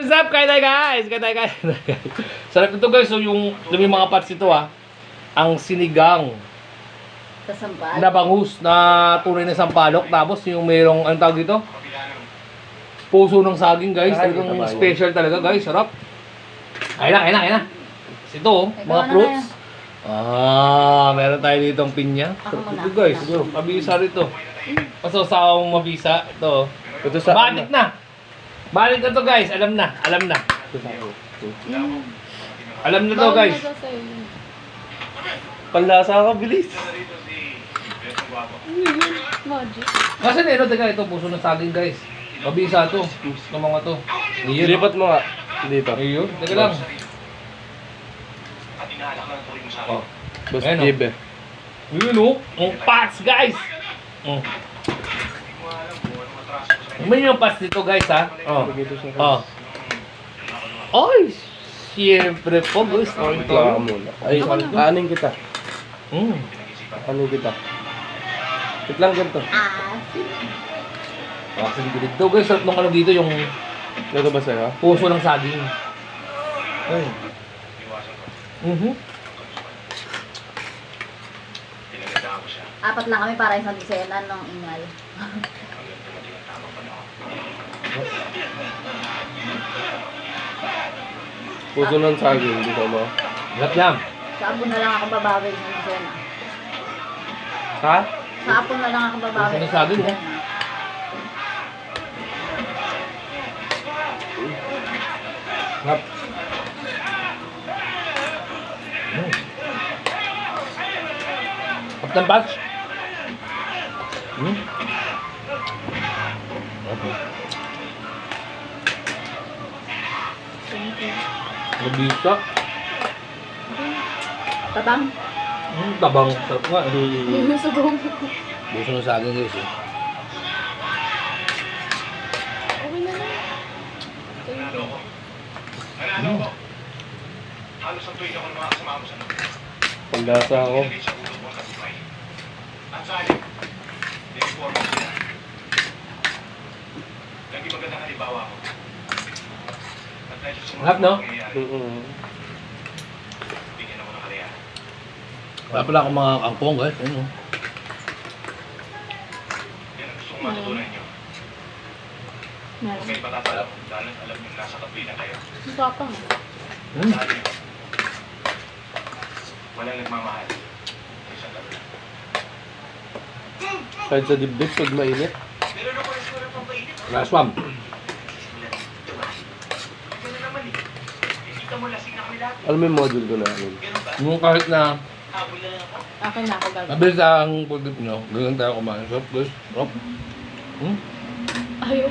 what's up? Kain tayo guys! Kain tayo guys! Sarap ito guys. So yung mga parts ito ang sinigang Sa sampal. na bangus na tunay na sampalok. Tapos yung mayroong, anong tawag dito? Puso ng saging guys. Talagang special talaga guys. Sarap. Kain na. Ito mga fruits. Meron tayo dito ang pinya. Ako muna. Ito guys. Mabisa rito. Pasawsawang mabisa. Ito. Ito sa Balik na. Balik na to guys. Alam na. Ito sa Alam na to guys. Panlasa ka, bilis. Magic. Kasi nero, teka, ito puso ng saging guys. Mabisa to. Ito mga to. Lipat mo nga dito. Ayun. Teka lang. Oh. Boss Ayun, Gibe. Yun o. Ang pats guys. May yung pats dito guys ha. Oh. Oy. Siyempre po guys. Wait lang muna. Ay, aanin kita. Aanin kita. Wait lang ganito. Kasi dito guys. Sarap nung ano dito yung Ito ba sa'yo? puso ng saging. Ay. Apat lang kami para isang disena ng ingal. Puso ng saging, dito ba? Sarap yan. Sa apon na lang ako babawi ng disena. Ha? Sa apon na lang ako babawi. Ano sabi mo? Sarap. Captain Patch. Okay. Mabisa. Tabang. Tabang. Sarap nga. Subong. Buso ng saging guys. Okay na lang. Panlasa ako. Sarap no? Wala pala akong mga kangkong guys. Ayun o. Masapang. Walang nagmamahal. Kahit sa dibdib, pag mainit. Meron ako restaurant pang mainit. Last one. Gano'n naman eh. Kita mo lasing na kami lahat. Alam mo yung module ko na ano? Ganun ba? Yung kahit na Habol na lang ako. Akin na ako gagawin. mabilis ang pagdip nyo, ganyan tayo kumain. Sarap guys. Sarap. Ayaw.